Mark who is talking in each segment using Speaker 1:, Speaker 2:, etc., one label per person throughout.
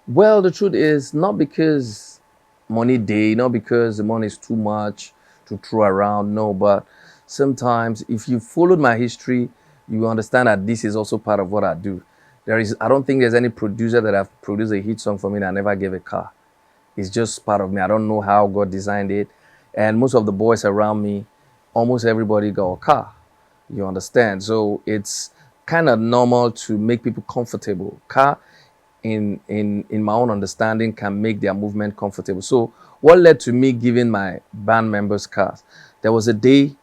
Speaker 1: Well, the truth is not because money day, not because the money is too much to throw around. No, but sometimes if you followed my history, you understand that this is also part of what I do. I don't think there's any producer that have produced a hit song for me that never gave a car. It's just part of me. I don't know how God designed it. And most of the boys around me, almost everybody got a car. You understand? So it's kind of normal to make people comfortable. Car, in my own understanding, can make their movement comfortable. So what led to me giving my band members cars? There was a day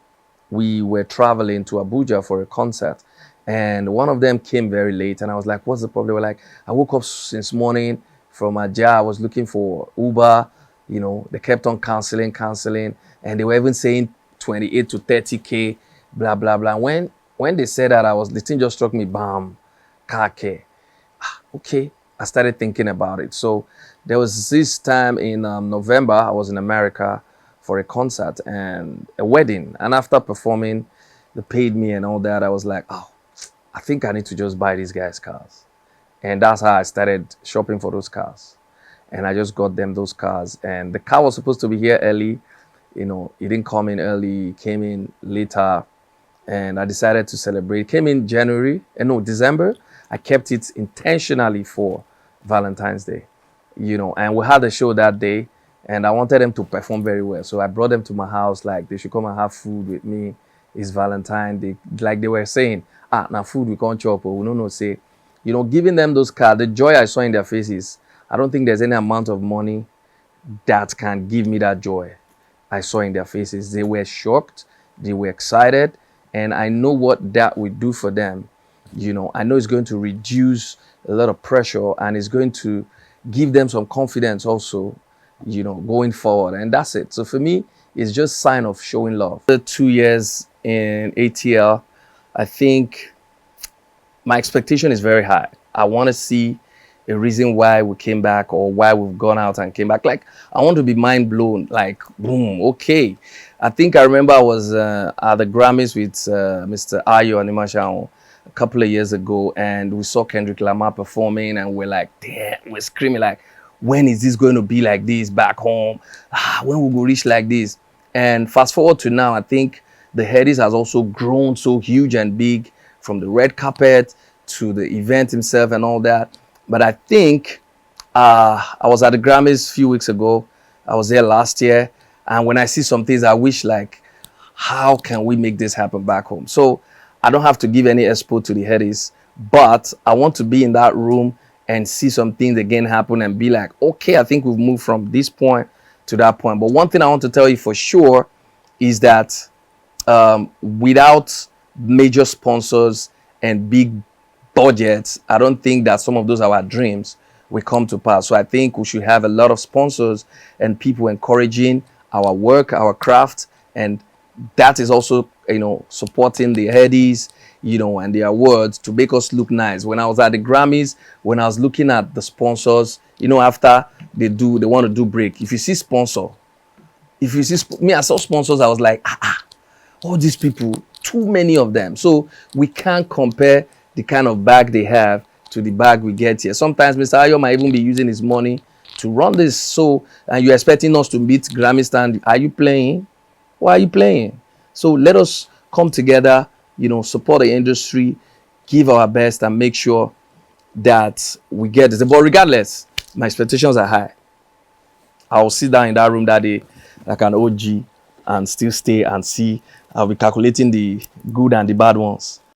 Speaker 1: we were traveling to Abuja for a concert, and one of them came very late, and I was like, what's the problem? They were like, I woke up since morning from Aja, I was looking for Uber, they kept on canceling, and they were even saying 28 to 30K, blah, blah, blah. When they said that, the thing just struck me, bam, car care. Okay, I started thinking about it. So there was this time in November, I was in America for a concert and a wedding. And after performing, they paid me and all that. I was like, oh, I think I need to just buy these guys cars. And that's how I started shopping for those cars. And I just got them those cars. And the car was supposed to be here early. It didn't come in early. It came in later. And I decided to celebrate. It came in December. I kept it intentionally for Valentine's Day, and we had a show that day, and I wanted them to perform very well. So I brought them to my house, like they should come and have food with me. It's Valentine. They were saying, now food we can't chop, or we don't know, say, giving them those cards, the joy I saw in their faces, I don't think there's any amount of money that can give me that joy I saw in their faces. They were shocked, they were excited, and I know what that would do for them. I know it's going to reduce a lot of pressure, and it's going to give them some confidence also, going forward. And that's it. So for me, it's just sign of showing love. The 2 years in ATL, I think my expectation is very high. I want to see a reason why we came back or why we've gone out and came back. Like, I want to be mind blown. Like, boom, okay. I think I remember I was at the Grammys with Mr. Ayo and Imashao a couple of years ago, and we saw Kendrick Lamar performing, and we're like, damn, we're screaming like, when is this going to be like this back home? When will we reach like this? And fast forward to now, I think the Headies has also grown so huge and big, from the red carpet to the event himself and all that. But I think I was at the Grammys a few weeks ago. I was there last year, and when I see some things, I wish, like, how can we make this happen back home? So I don't have to give any expo to the Headies, but I want to be in that room and see some things again happen and be like, okay, I think we've moved from this point to that point. But one thing I want to tell you for sure is that without major sponsors and big budgets, I don't think that some of those our dreams will come to pass. So I think we should have a lot of sponsors and people encouraging our work, our craft, and that is also, supporting the Headies, and the awards to make us look nice. When I was at the Grammys, when I was looking at the sponsors, after they want to do break. If you see me, I saw sponsors, I was like, all these people, too many of them. So we can't compare the kind of bag they have to the bag we get here. Sometimes Mr. Ayo might even be using his money to run this. So, and you're expecting us to meet Grammy stand. Are you playing? Why are you playing? So let us come together, support the industry, give our best, and make sure that we get this. But regardless, my expectations are high. I'll sit down in that room that day like an OG and still stay and see. I'll be calculating the good and the bad ones.